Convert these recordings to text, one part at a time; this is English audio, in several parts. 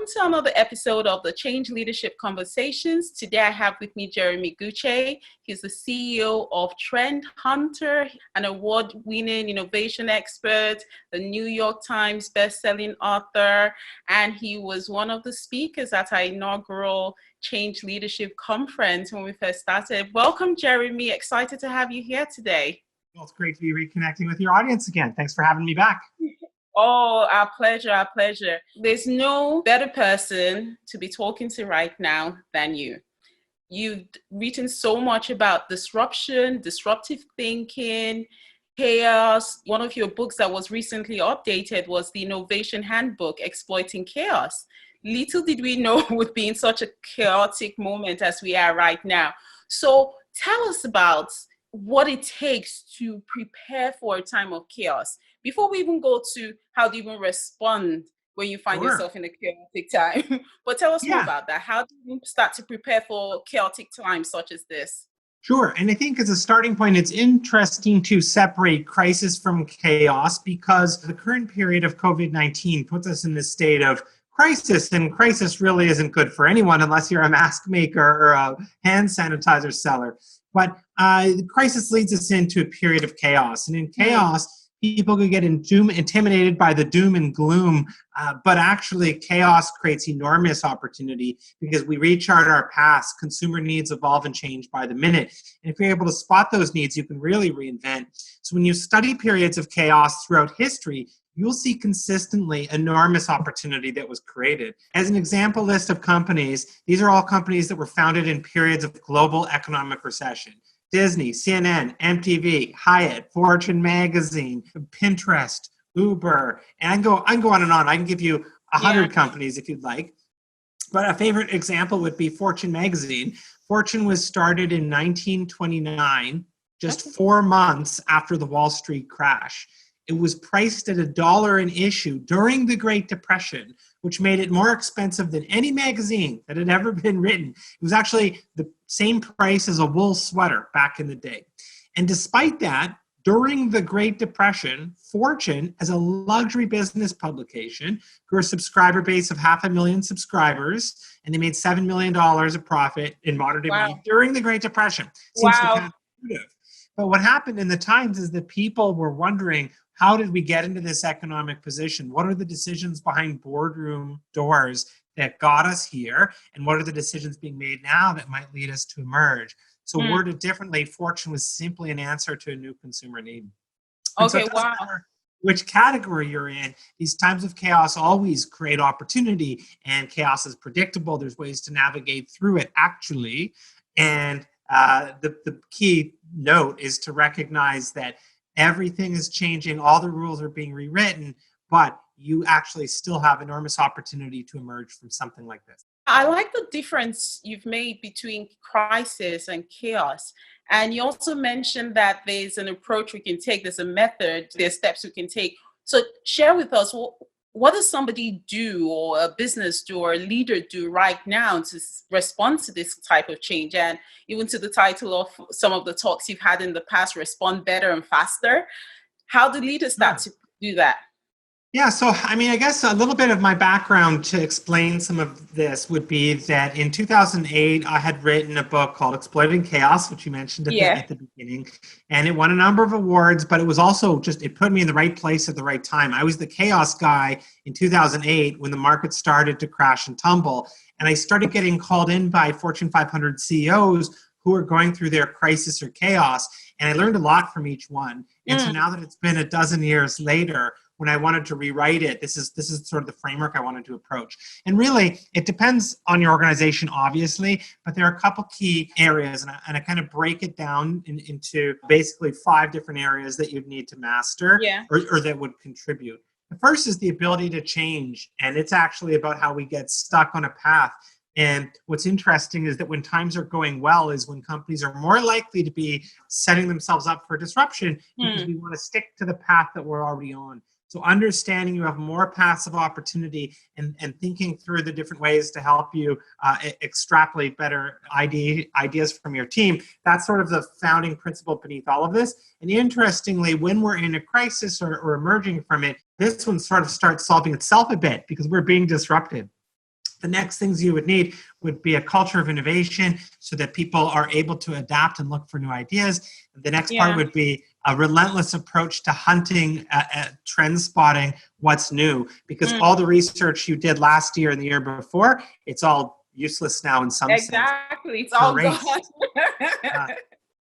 Welcome to another episode of the Change Leadership Conversations. Today I have with me Jeremy Gutsche. He's the CEO of Trend Hunter, an award-winning innovation expert, the New York Times best-selling author, and he was one of the speakers at our inaugural Change Leadership Conference when we first started. Welcome, Jeremy. Excited to have you here today. Well, it's great to be reconnecting with your audience again. Thanks for having me back. Oh, our pleasure, our pleasure. There's no better person to be talking to right now than you. You've written so much about disruption, disruptive thinking, chaos. One of your books that was recently updated was the Innovation Handbook, Exploiting Chaos. Little did we know it would be in such a chaotic moment as we are right now. So tell us about what it takes to prepare for a time of chaos. Before we even go to how do you even respond when you find yourself in a chaotic time, but tell us more about that. How do you start to prepare for chaotic times such as this? Sure. And I think as a starting point, it's interesting to separate crisis from chaos because the current period of COVID-19 puts us in this state of crisis, and crisis really isn't good for anyone unless you're a mask maker or a hand sanitizer seller. But the crisis leads us into a period of chaos. And in chaos, people could get intimidated by the doom and gloom, but actually chaos creates enormous opportunity because we rechart our past. Consumer needs evolve and change by the minute. And if you're able to spot those needs, you can really reinvent. So when you study periods of chaos throughout history, you'll see consistently enormous opportunity that was created. As an example list of companies, these are all companies that were founded in periods of global economic recession. Disney, CNN, MTV, Hyatt, Fortune Magazine, Pinterest, Uber, and I can go on and on. I can give you 100 companies if you'd like. But a favorite example would be Fortune Magazine. Fortune was started in 1929, just 4 months after the Wall Street crash. It was priced at $1 an issue during the Great Depression, which made it more expensive than any magazine that had ever been written. It was actually the same price as a wool sweater back in the day. And despite that, during the Great Depression, Fortune, as a luxury business publication, grew a subscriber base of 500,000 subscribers, and they made $7 million of profit in modern day money during the Great Depression. Seems counterintuitive. But what happened in the times is that people were wondering, how did we get into this economic position? What are the decisions behind boardroom doors that got us here? And what are the decisions being made now that might lead us to emerge? So worded differently, Fortune was simply an answer to a new consumer need. And so it doesn't matter which category you're in, these times of chaos always create opportunity, and chaos is predictable. There's ways to navigate through it, actually. And the key note is to recognize that everything is changing, all the rules are being rewritten, but you actually still have enormous opportunity to emerge from something like this. I like the difference you've made between crisis and chaos. And you also mentioned that there's an approach we can take, there's a method, there's steps we can take. So share with us, what does somebody do, or a business do, or a leader do right now to respond to this type of change? And even to the title of some of the talks you've had in the past, Respond Better and Faster. How do leaders start to do that? Yeah, so I guess a little bit of my background to explain some of this would be that in 2008, I had written a book called Exploiting Chaos, which you mentioned at the beginning, and it won a number of awards, but it was also it put me in the right place at the right time. I was the chaos guy in 2008 when the market started to crash and tumble, and I started getting called in by Fortune 500 CEOs who were going through their crisis or chaos, and I learned a lot from each one. And so now that it's been a dozen years later, when I wanted to rewrite it, this is sort of the framework I wanted to approach. And really, it depends on your organization, obviously, but there are a couple key areas, and I kind of break it down into basically 5 different areas that you'd need to master or that would contribute. The first is the ability to change, and it's actually about how we get stuck on a path. And what's interesting is that when times are going well is when companies are more likely to be setting themselves up for disruption because we want to stick to the path that we're already on. So understanding you have more passive opportunity and thinking through the different ways to help you extrapolate better ideas from your team, that's sort of the founding principle beneath all of this. And interestingly, when we're in a crisis or emerging from it, this one sort of starts solving itself a bit because we're being disrupted. The next things you would need would be a culture of innovation so that people are able to adapt and look for new ideas. The next part Yeah. would be a relentless approach to hunting, trend spotting what's new, because all the research you did last year and the year before, it's all useless now in some sense. Exactly. It's all gone. Uh,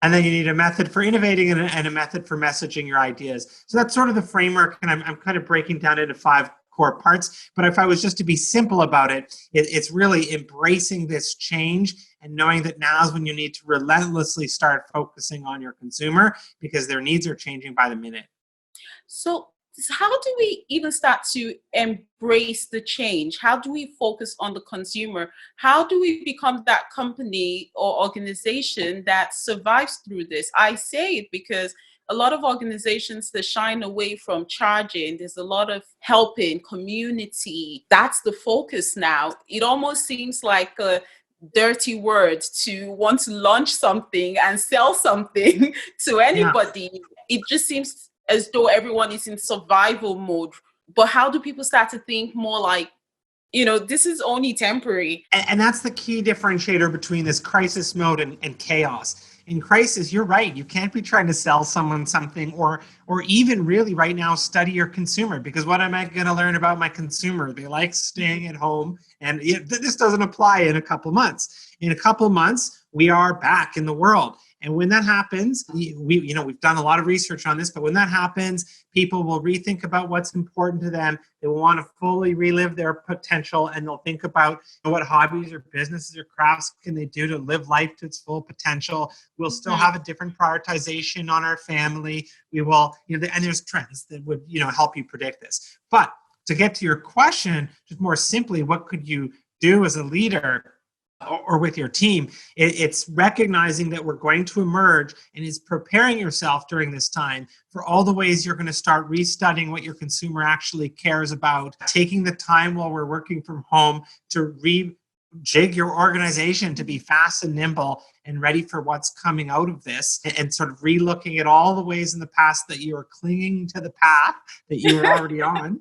and then you need a method for innovating and a method for messaging your ideas. So that's sort of the framework, and I'm kind of breaking down into 5 core parts. But if I was just to be simple about it, it's really embracing this change and knowing that now is when you need to relentlessly start focusing on your consumer because their needs are changing by the minute. So how do we even start to embrace the change? How do we focus on the consumer? How do we become that company or organization that survives through this? I say it because a lot of organizations that shine away from charging, there's a lot of helping, community. That's the focus now. It almost seems like a dirty word to want to launch something and sell something to anybody. Yeah. It just seems as though everyone is in survival mode. But how do people start to think more like, this is only temporary? And that's the key differentiator between this crisis mode and chaos. In crisis, you're right. You can't be trying to sell someone something or even really right now study your consumer, because what am I going to learn about my consumer? They like staying at home, and this doesn't apply in a couple months. In a couple months, we are back in the world. And when that happens, we've done a lot of research on this, but when that happens, people will rethink about what's important to them. They will want to fully relive their potential, and they'll think about what hobbies or businesses or crafts can they do to live life to its full potential. We'll still have a different prioritization on our family. We will, and there's trends that would, help you predict this. But to get to your question, just more simply, what could you do as a leader or with your team? It's recognizing that we're going to emerge, and is preparing yourself during this time for all the ways you're going to start restudying what your consumer actually cares about, taking the time while we're working from home to rejig your organization to be fast and nimble and ready for what's coming out of this, and sort of relooking at all the ways in the past that you are clinging to the path that you were already on,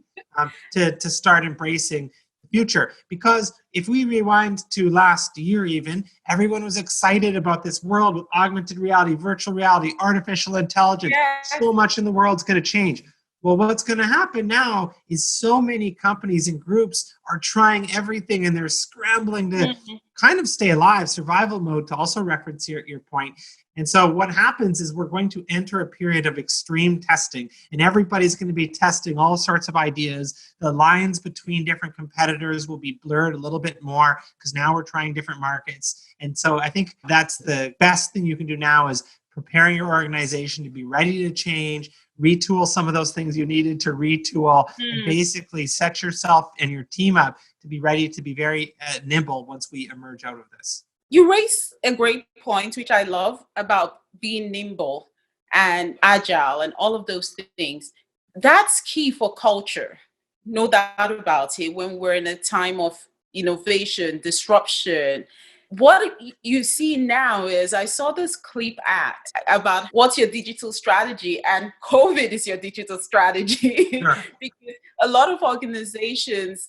to start embracing future. Because if we rewind to last year even, everyone was excited about this world with augmented reality, virtual reality, artificial intelligence. Yeah. So much in the world's going to change. Well, what's going to happen now is so many companies and groups are trying everything, and they're scrambling to kind of stay alive, survival mode, to also reference your point. And so what happens is we're going to enter a period of extreme testing, and everybody's going to be testing all sorts of ideas. The lines between different competitors will be blurred a little bit more because now we're trying different markets. And so I think that's the best thing you can do now, is preparing your organization to be ready to change, retool some of those things you needed to retool, and basically set yourself and your team up to be ready to be very nimble once we emerge out of this. You raise a great point, which I love, about being nimble and agile and all of those things. That's key for culture, no doubt about it, when we're in a time of innovation, disruption. What you see now is, I saw this clip ad about what's your digital strategy, and COVID is your digital strategy. Sure. Because a lot of organizations,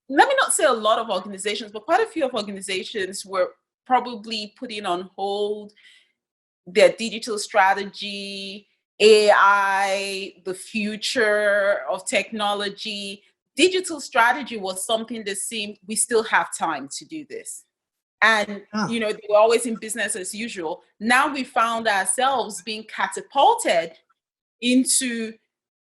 let me not say a lot of organizations, but quite a few of organizations were probably putting on hold their digital strategy, AI, the future of technology. Digital strategy was something that seemed we still have time to do this. And, they were always in business as usual. Now we found ourselves being catapulted into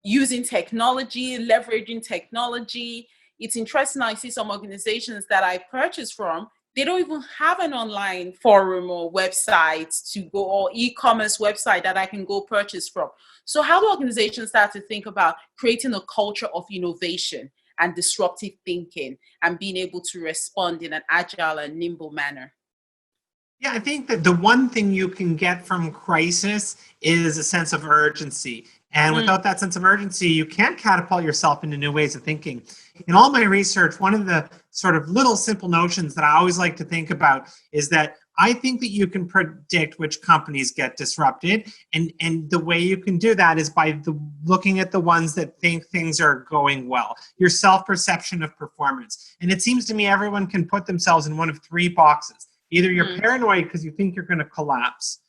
using technology, leveraging technology. It's interesting. I see some organizations that I purchase from, they don't even have an online forum or website to go, or e-commerce website that I can go purchase from. So how do organizations start to think about creating a culture of innovation and disruptive thinking and being able to respond in an agile and nimble manner? Yeah, I think that the one thing you can get from crisis is a sense of urgency. And without that sense of urgency, you can't catapult yourself into new ways of thinking. In all my research, one of the sort of little simple notions that I always like to think about is that I think that you can predict which companies get disrupted. And the way you can do that is by looking at the ones that think things are going well, your self-perception of performance. And it seems to me everyone can put themselves in one of three boxes. Either you're paranoid because you think you're going to collapse.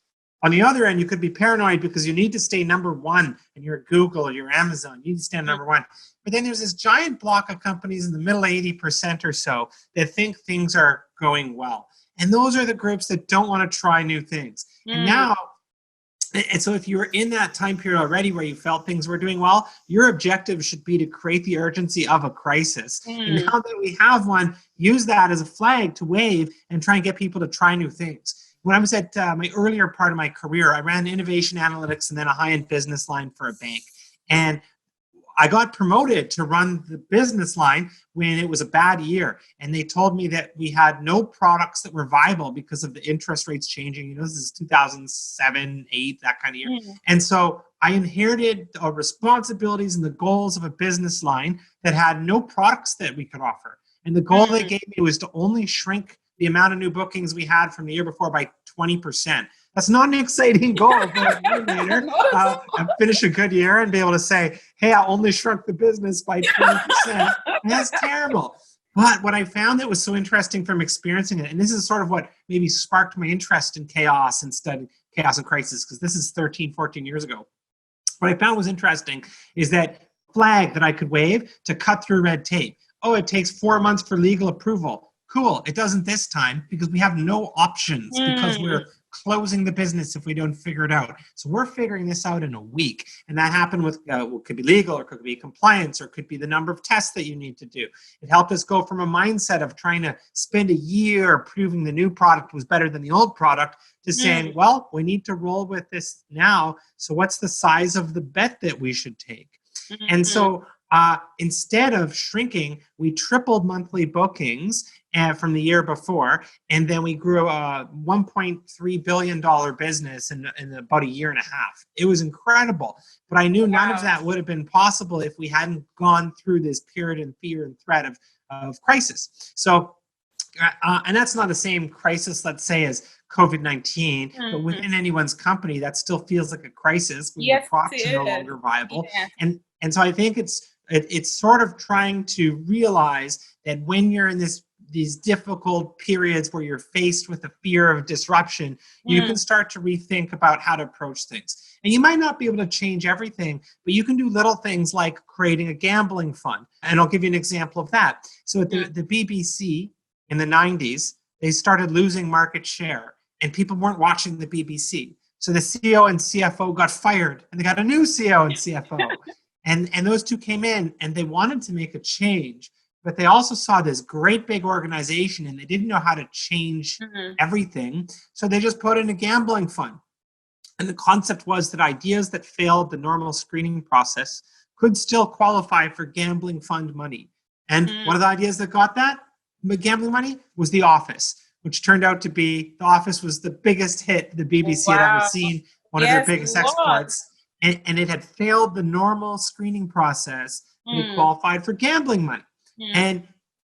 On the other end, you could be paranoid because you need to stay number one and you're Google or you're Amazon. You need to stay number one. But then there's this giant block of companies in the middle 80% or so that think things are going well. And those are the groups that don't want to try new things. And so if you were in that time period already where you felt things were doing well, your objective should be to create the urgency of a crisis. And now that we have one, use that as a flag to wave and try and get people to try new things. When I was at my earlier part of my career, I ran innovation analytics and then a high-end business line for a bank. And I got promoted to run the business line when it was a bad year. And they told me that we had no products that were viable because of the interest rates changing. You know, this is 2007, 8, that kind of year. And so I inherited the responsibilities and the goals of a business line that had no products that we could offer. And the goal they gave me was to only shrink the amount of new bookings we had from the year before by 20%. That's not an exciting goal for a coordinator. And finish a good year and be able to say, hey, I only shrunk the business by 20%. That's terrible. But what I found that was so interesting from experiencing it, and this is sort of what maybe sparked my interest in chaos and studying chaos and crisis, because this is 13, 14 years ago. What I found was interesting is that flag that I could wave to cut through red tape. Oh, it takes 4 months for legal approval. Cool. It doesn't this time because we have no options because we're closing the business if we don't figure it out. So we're figuring this out in a week. And that happened with what could be legal or could be compliance or could be the number of tests that you need to do. It helped us go from a mindset of trying to spend a year proving the new product was better than the old product to saying, well, we need to roll with this now. So what's the size of the bet that we should take? And so instead of shrinking, we tripled monthly bookings from the year before, and then we grew a $1.3 billion business in about a year and a half. It was incredible, but I knew none of that would have been possible if we hadn't gone through this period of fear and threat of crisis. So, and that's not the same crisis, let's say, as COVID-19, but within anyone's company, that still feels like a crisis when your products are no longer viable. And so I think it's sort of trying to realize that when you're in these difficult periods where you're faced with the fear of disruption, you can start to rethink about how to approach things. And you might not be able to change everything, but you can do little things like creating a gambling fund. And I'll give you an example of that. So at the BBC in the 90s, they started losing market share and people weren't watching the BBC. So the CEO and CFO got fired and they got a new CEO and CFO. And those two came in and they wanted to make a change, but they also saw this great big organization and they didn't know how to change everything. So they just put in a gambling fund. And the concept was that ideas that failed the normal screening process could still qualify for gambling fund money. And one of the ideas that got that gambling money was The Office, which turned out to be, The Office was the biggest hit the BBC had ever seen, one of their biggest exports. And it had failed the normal screening process, and it qualified for gambling money. And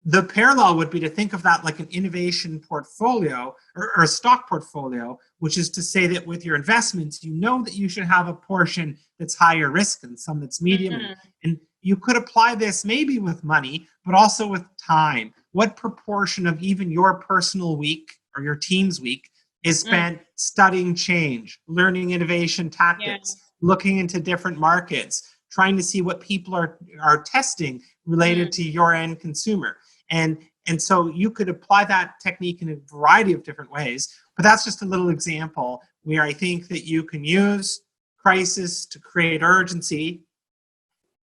the parallel would be to think of that like an innovation portfolio or a stock portfolio, which is to say that with your investments, you know that you should have a portion that's higher risk and some that's medium. And you could apply this maybe with money, but also with time. What proportion of even your personal week or your team's week is spent studying change, learning innovation tactics, looking into different markets, trying to see what people are testing related to your end consumer. And so you could apply that technique in a variety of different ways, but that's just a little example where I think that you can use crisis to create urgency,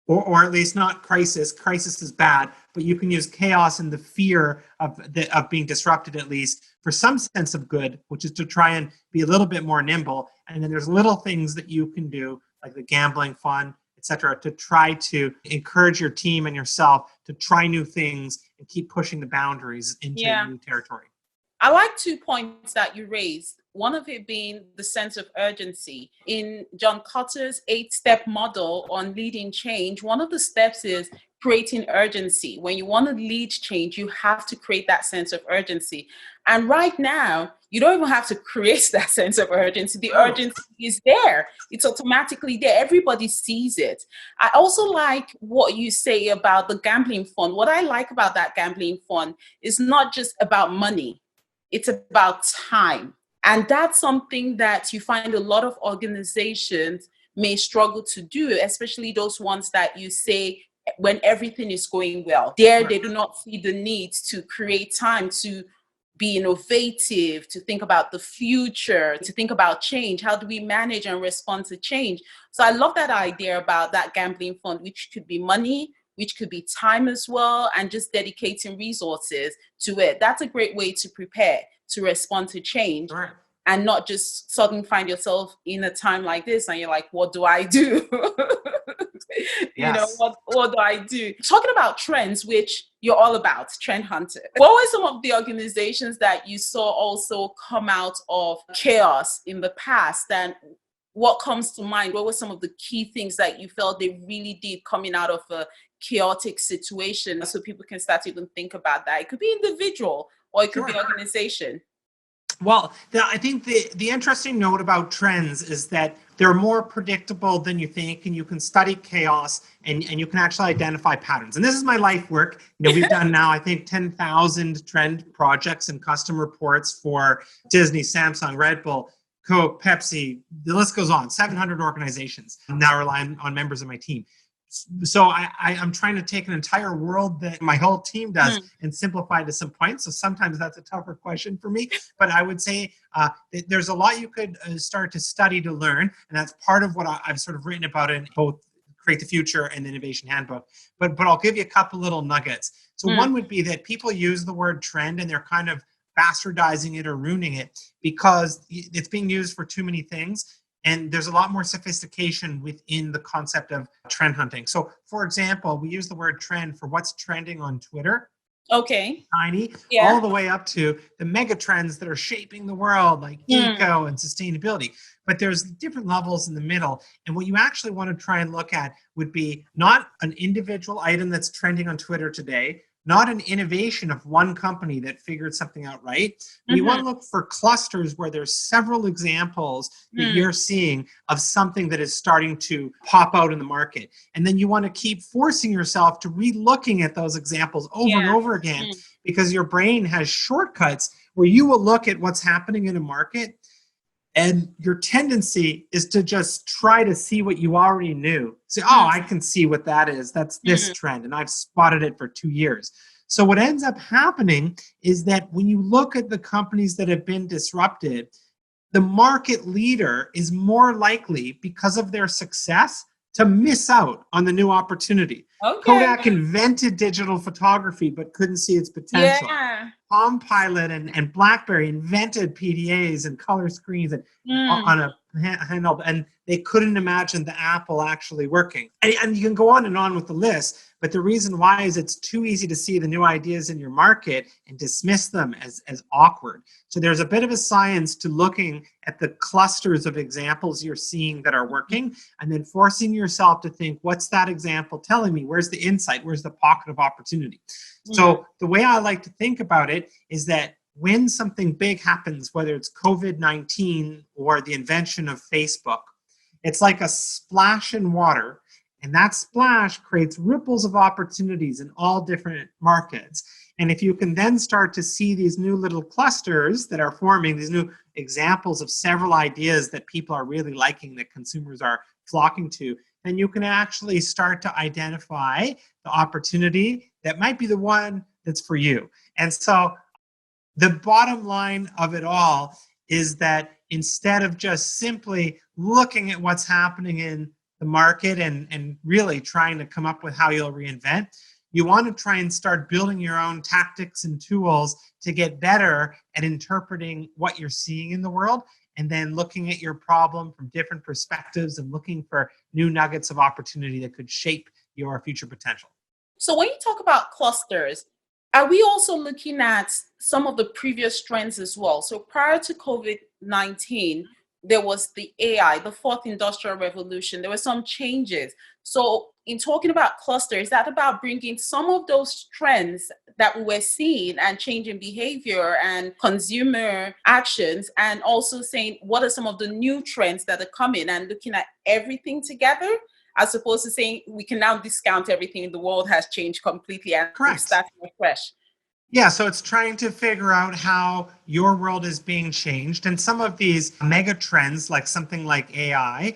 or at least not crisis. Crisis is bad, but you can use chaos and the fear of being disrupted at least for some sense of good, which is to try and be a little bit more nimble. And then there's little things that you can do, like the gambling fund, et cetera, to try to encourage your team and yourself to try new things and keep pushing the boundaries into new territory. I like 2 points that you raised. One of it being the sense of urgency. In John Cotter's 8-step model on leading change, one of the steps is creating urgency. When you want to lead change, you have to create that sense of urgency. And right now, you don't even have to create that sense of urgency. The urgency is there. It's automatically there. Everybody sees it. I also like what you say about the gambling fund. What I like about that gambling fund is not just about money. It's about time. And that's something that you find a lot of organizations may struggle to do, especially those ones that you say when everything is going well. There, they do not see the need to create time to be innovative, to think about the future, to think about change. How do we manage and respond to change? So I love that idea about that gambling fund, which could be money, which could be time as well, and just dedicating resources to it. That's a great way to prepare to respond to change. Sure. And not just suddenly find yourself in a time like this and you're like, what do I do? Yes. What do I do? Talking about trends, which you're all about, trend hunter. What were some of the organizations that you saw also come out of chaos in the past? And what comes to mind? What were some of the key things that you felt they really did coming out of a chaotic situation, so people can start to even think about that? It could be individual or it could be organization. Well, I think the interesting note about trends is that they're more predictable than you think, and you can study chaos and you can actually identify patterns. And this is my life work. We've done now, I think, 10,000 trend projects and custom reports for Disney, Samsung, Red Bull, Coke, Pepsi, the list goes on, 700 organizations now relying on members of my team. So I'm trying to take an entire world that my whole team does and simplify to some points. So sometimes that's a tougher question for me. But I would say there's a lot you could start to study to learn. And that's part of what I've sort of written about in both Create the Future and the Innovation Handbook. But I'll give you a couple little nuggets. So one would be that people use the word trend and they're kind of bastardizing it or ruining it because it's being used for too many things. And there's a lot more sophistication within the concept of trend hunting. So, for example, we use the word trend for what's trending on Twitter. Okay. Tiny, all the way up to the mega trends that are shaping the world, like eco and sustainability. But there's different levels in the middle. And what you actually want to try and look at would be not an individual item that's trending on Twitter today, not an innovation of one company that figured something out right. You want to look for clusters where there's several examples that you're seeing of something that is starting to pop out in the market. And then you want to keep forcing yourself to re-looking at those examples over and over again, because your brain has shortcuts where you will look at what's happening in a market and your tendency is to just try to see what you already knew. Say, oh, I can see what that is. That's this trend. And I've spotted it for 2 years. So what ends up happening is that when you look at the companies that have been disrupted, the market leader is more likely, because of their success, to miss out on the new opportunity. Okay. Kodak invented digital photography, but couldn't see its potential. Palm Pilot and BlackBerry invented PDAs and color screens and on a handheld, and they couldn't imagine the Apple actually working. And you can go on with the list, but the reason why is it's too easy to see the new ideas in your market and dismiss them as awkward. So there's a bit of a science to looking at the clusters of examples you're seeing that are working, and then forcing yourself to think, what's that example telling me? Where's the insight? Where's the pocket of opportunity? So the way I like to think about it is that when something big happens, whether it's COVID-19 or the invention of Facebook, it's like a splash in water, and that splash creates ripples of opportunities in all different markets. And if you can then start to see these new little clusters that are forming, these new examples of several ideas that people are really liking, that consumers are flocking to, then you can actually start to identify the opportunity that might be the one that's for you. And so the bottom line of it all is that instead of just simply looking at what's happening in the market and really trying to come up with how you'll reinvent, you want to try and start building your own tactics and tools to get better at interpreting what you're seeing in the world, and then looking at your problem from different perspectives and looking for new nuggets of opportunity that could shape your future potential. So when you talk about clusters, are we also looking at some of the previous trends as well? So prior to COVID-19, there was the AI, the fourth industrial revolution. There were some changes. So in talking about cluster, is that about bringing some of those trends that we were seeing and changing behavior and consumer actions, and also saying what are some of the new trends that are coming and looking at everything together, as opposed to saying we can now discount everything, the world has changed completely and start fresh. Yeah, so it's trying to figure out how your world is being changed. And some of these mega trends, like something like AI,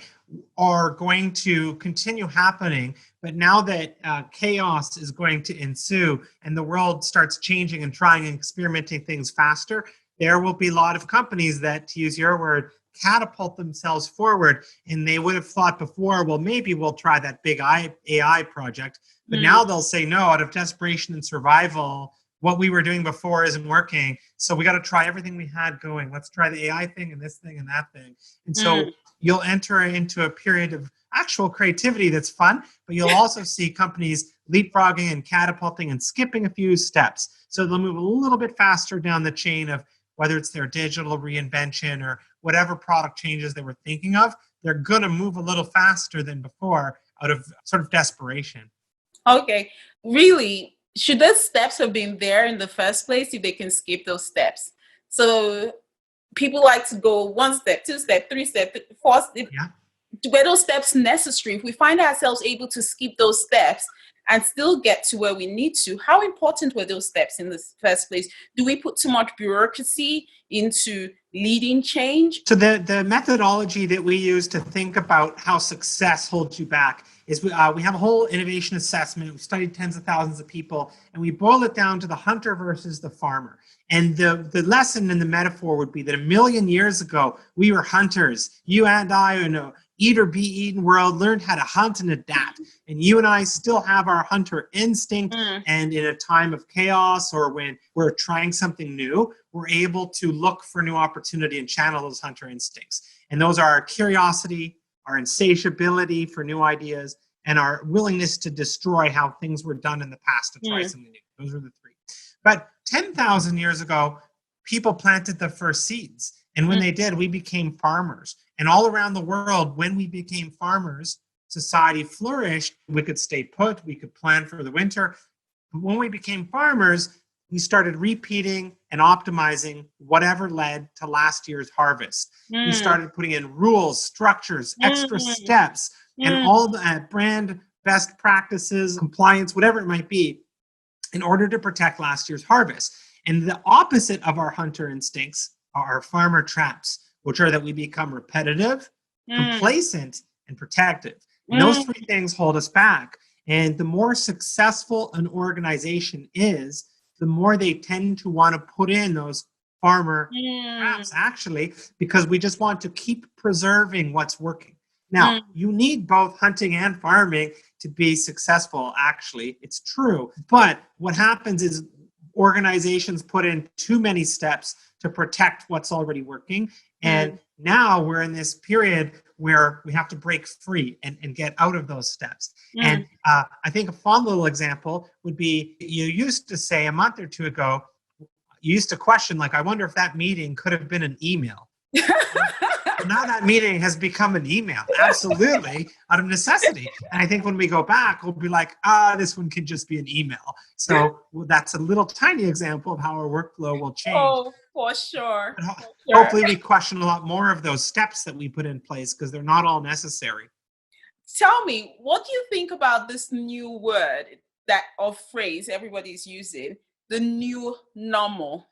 are going to continue happening. But now that chaos is going to ensue and the world starts changing and trying and experimenting things faster, there will be a lot of companies that, to use your word, catapult themselves forward. And they would have thought before, well, maybe we'll try that big AI project. But now they'll say, no, out of desperation and survival, what we were doing before isn't working. So we got to try everything we had going. Let's try the AI thing and this thing and that thing. And so you'll enter into a period of actual creativity that's fun, but you'll also see companies leapfrogging and catapulting and skipping a few steps. So they'll move a little bit faster down the chain of whether it's their digital reinvention or whatever product changes they were thinking of. They're going to move a little faster than before out of sort of desperation. Okay. Really? Should those steps have been there in the first place if they can skip those steps? So people like to go 1 step, 2 step, 3 step, 4 step. Yeah. Were those steps necessary? If we find ourselves able to skip those steps and still get to where we need to, how important were those steps in the first place? Do we put too much bureaucracy into leading change? So the methodology that we use to think about how success holds you back is we have a whole innovation assessment. We studied tens of thousands of people, and we boil it down to the hunter versus the farmer. And the lesson and the metaphor would be that 1 million years ago, we were hunters. You and I, in a eat or be eaten world, learned how to hunt and adapt. And you and I still have our hunter instinct. And in a time of chaos or when we're trying something new, we're able to look for new opportunity and channel those hunter instincts. And those are our curiosity, our insatiability for new ideas, and our willingness to destroy how things were done in the past to try something new. Those are the three. But 10,000 years ago, people planted the first seeds. And when they did, we became farmers. And all around the world, when we became farmers, society flourished. We could stay put. We could plan for the winter. But when we became farmers, we started repeating and optimizing whatever led to last year's harvest. We started putting in rules, structures, extra steps, and all the brand best practices, compliance, whatever it might be, in order to protect last year's harvest. And the opposite of our hunter instincts are our farmer traps, which are that we become repetitive, complacent, and protective. And those three things hold us back. And the more successful an organization is, the more they tend to want to put in those farmer traps, actually, because we just want to keep preserving what's working. Now, you need both hunting and farming to be successful, actually. It's true. But what happens is organizations put in too many steps to protect what's already working. And now we're in this period where we have to break free and get out of those steps. And I think a fun little example would be, you used to say a month or two ago, you used to question, like, I wonder if that meeting could have been an email. Now that meeting has become an email, absolutely, out of necessity. And I think when we go back, we'll be like, this one can just be an email. So that's a little tiny example of how our workflow will change. Oh, for sure. Hopefully we question a lot more of those steps that we put in place, because they're not all necessary. Tell me, what do you think about this new word or phrase everybody's using, the new normal?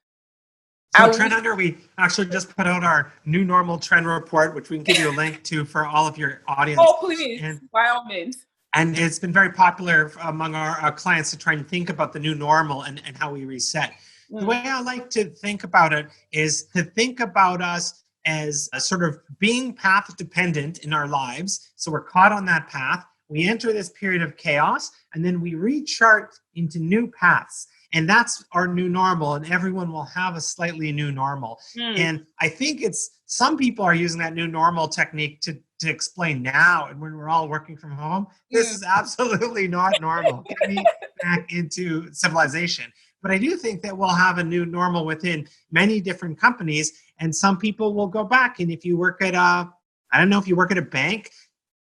So Trend Hunter, we actually just put out our new normal trend report, which we can give you a link to for all of your audience. Oh, please, by all means. And it's been very popular among our clients to try and think about the new normal and how we reset. The way I like to think about it is to think about us as a sort of being path dependent in our lives. So we're caught on that path. We enter this period of chaos, and then we rechart into new paths. And that's our new normal, and everyone will have a slightly new normal. And I think some people are using that new normal technique to explain now, and when we're all working from home, this is absolutely not normal. Get me back into civilization. But I do think that we'll have a new normal within many different companies, and some people will go back. And if you work at if you work at a bank,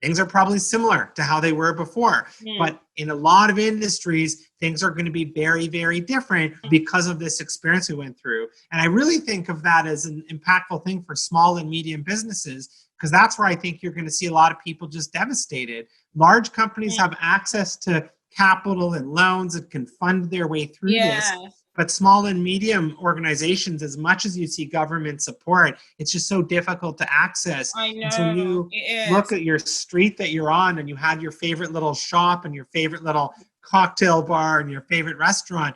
things are probably similar to how they were before. But in a lot of industries, things are going to be very, very different because of this experience we went through. And I really think of that as an impactful thing for small and medium businesses, because that's where I think you're going to see a lot of people just devastated. Large companies have access to capital and loans that can fund their way through this. But small and medium organizations, as much as you see government support, it's just so difficult to access. I know. And so you look at your street that you're on and you had your favorite little shop and your favorite little cocktail bar and your favorite restaurant.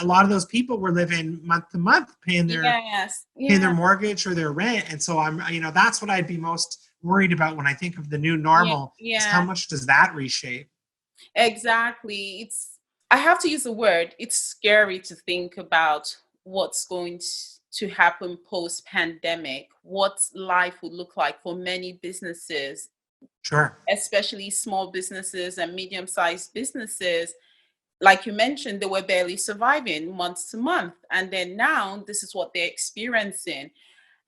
A lot of those people were living month to month, paying their mortgage or their rent. And so that's what I'd be most worried about when I think of the new normal, is how much does that reshape? Exactly. I have to use the word, it's scary to think about what's going to happen post-pandemic, what life would look like for many businesses. Sure. Especially small businesses and medium-sized businesses. Like you mentioned, they were barely surviving month to month. And then now this is what they're experiencing.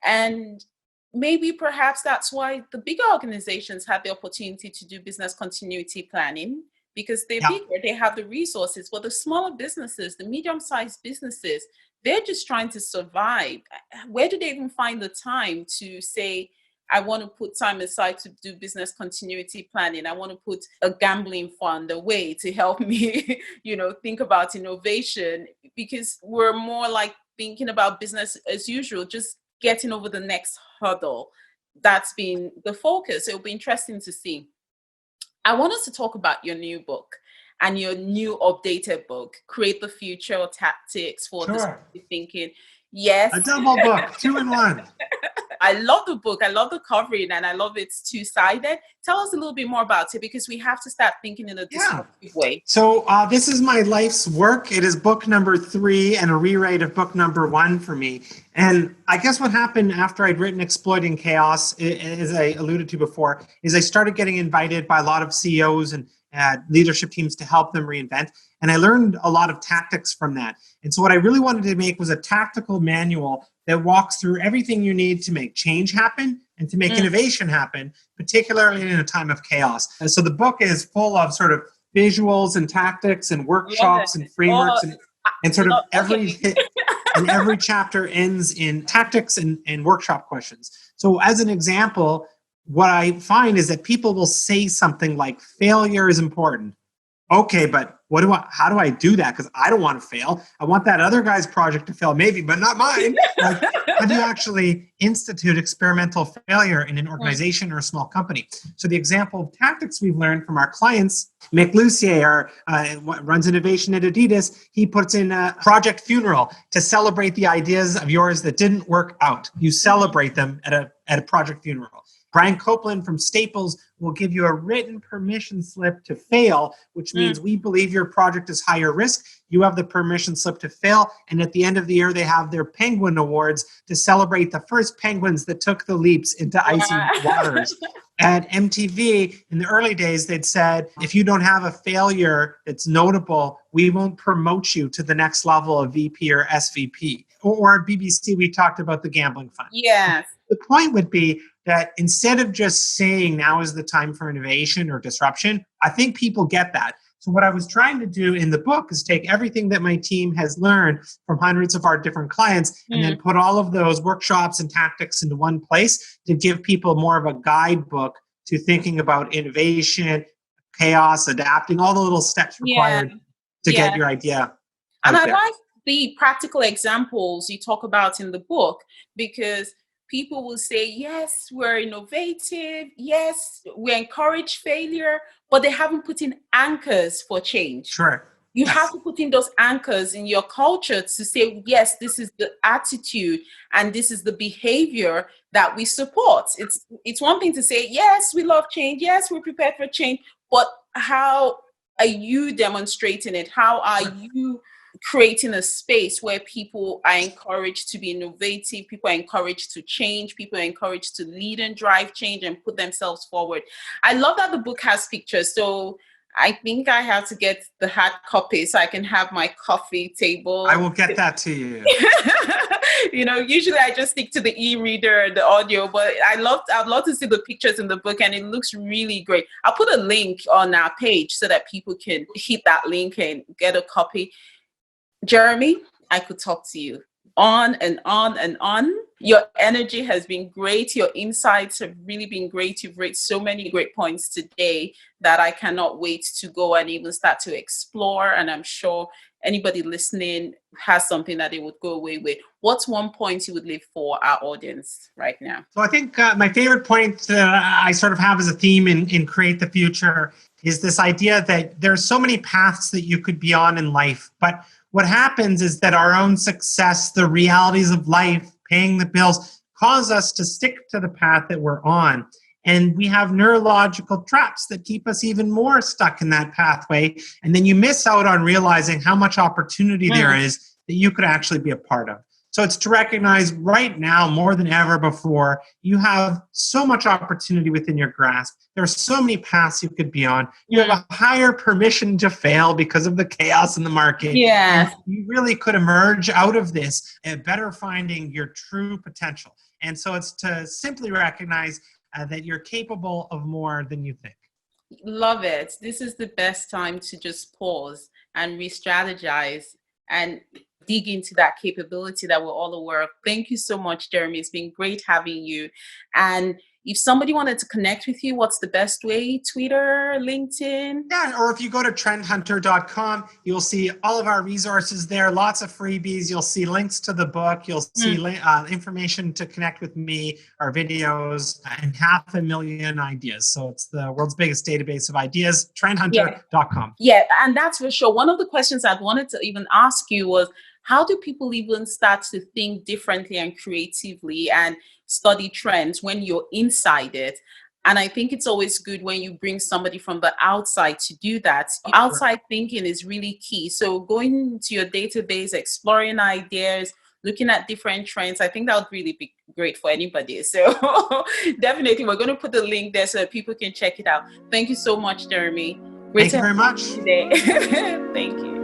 And maybe perhaps that's why the bigger organizations had the opportunity to do business continuity planning, because they're bigger, they have the resources. But the smaller businesses, the medium-sized businesses, they're just trying to survive. Where do they even find the time to say, I want to put time aside to do business continuity planning. I want to put a gambling fund away to help me, think about innovation, because we're more like thinking about business as usual, just getting over the next hurdle. That's been the focus. It'll be interesting to see. I want us to talk about your new book and your new updated book, Create the Future Tactics for Disruptive Thinking. Yes. A double book, 2 in 1. I love the book. I love the covering, and I love it's two-sided. Tell us a little bit more about it, because we have to start thinking in a disruptive way. So this is my life's work. It is book number 3 and a rewrite of book number 1 for me. And I guess what happened after I'd written Exploiting Chaos, as I alluded to before, is I started getting invited by a lot of CEOs and leadership teams to help them reinvent. And I learned a lot of tactics from that. And so what I really wanted to make was a tactical manual that walks through everything you need to make change happen and to make innovation happen, particularly in a time of chaos. And so the book is full of sort of visuals and tactics and workshops and frameworks and sort of and every chapter ends in tactics and workshop questions. So as an example, what I find is that people will say something like failure is important. Okay, but how do I do that? Because I don't want to fail. I want that other guy's project to fail, maybe, but not mine. Like, how do you actually institute experimental failure in an organization or a small company? So the example of tactics we've learned from our clients, Mick Lucier, runs innovation at Adidas, he puts in a project funeral to celebrate the ideas of yours that didn't work out. You celebrate them at a project funeral. Brian Copeland from Staples will give you a written permission slip to fail, which means we believe your project is higher risk. You have the permission slip to fail. And at the end of the year, they have their Penguin Awards to celebrate the first penguins that took the leaps into icy waters. At MTV, in the early days, they'd said, if you don't have a failure that's notable, we won't promote you to the next level of VP or SVP. Or at BBC, we talked about the gambling fund. Yes. The point would be that instead of just saying now is the time for innovation or disruption, I think people get that. So what I was trying to do in the book is take everything that my team has learned from hundreds of our different clients and then put all of those workshops and tactics into one place to give people more of a guidebook to thinking about innovation, chaos, adapting, all the little steps required to get your idea out there. And I like the practical examples you talk about in the book, because people will say, yes, we're innovative. Yes, we encourage failure, but they haven't put in anchors for change. Sure. You have to put in those anchors in your culture to say, yes, this is the attitude and this is the behavior that we support. It's one thing to say, yes, we love change. Yes, we're prepared for change. But how are you demonstrating it? How are you creating a space where people are encouraged to be innovative, people are encouraged to change, people are encouraged to lead and drive change and put themselves forward? I love that the book has pictures. So I think I have to get the hard copy so I can have my coffee table. I will get that to you. Usually I just stick to the e-reader, the audio, but I'd love to see the pictures in the book, and it looks really great. I'll put a link on our page so that people can hit that link and get a copy. Jeremy, I could talk to you on and on and on. Your energy has been great. Your insights have really been great. You've raised so many great points today that I cannot wait to go and even start to explore. And I'm sure anybody listening has something that they would go away with. What's one point you would leave for our audience right now? So I think my favorite point I sort of have as a theme in Create the Future is this idea that there's so many paths that you could be on in life. But what happens is that our own success, the realities of life, paying the bills, cause us to stick to the path that we're on. And we have neurological traps that keep us even more stuck in that pathway. And then you miss out on realizing how much opportunity there is that you could actually be a part of. So it's to recognize right now, more than ever before, you have so much opportunity within your grasp. There are so many paths you could be on. You have a higher permission to fail because of the chaos in the market. Yeah. You really could emerge out of this better finding your true potential. And so it's to simply recognize that you're capable of more than you think. Love it. This is the best time to just pause and re-strategize and dig into that capability that we're all aware of. Thank you so much, Jeremy. It's been great having you. And if somebody wanted to connect with you, what's the best way? Twitter, LinkedIn? Yeah, or if you go to trendhunter.com, you'll see all of our resources there, lots of freebies. You'll see links to the book. You'll see information to connect with me, our videos, and 500,000 ideas. So it's the world's biggest database of ideas, trendhunter.com. Yeah, and that's for sure. One of the questions I wanted to even ask you was, how do people even start to think differently and creatively and study trends when you're inside it? And I think it's always good when you bring somebody from the outside to do that. Outside thinking is really key. So going to your database, exploring ideas, looking at different trends, I think that would really be great for anybody. So definitely, we're going to put the link there so that people can check it out. Thank you so much, Jeremy. Thank you very much. Today. Thank you.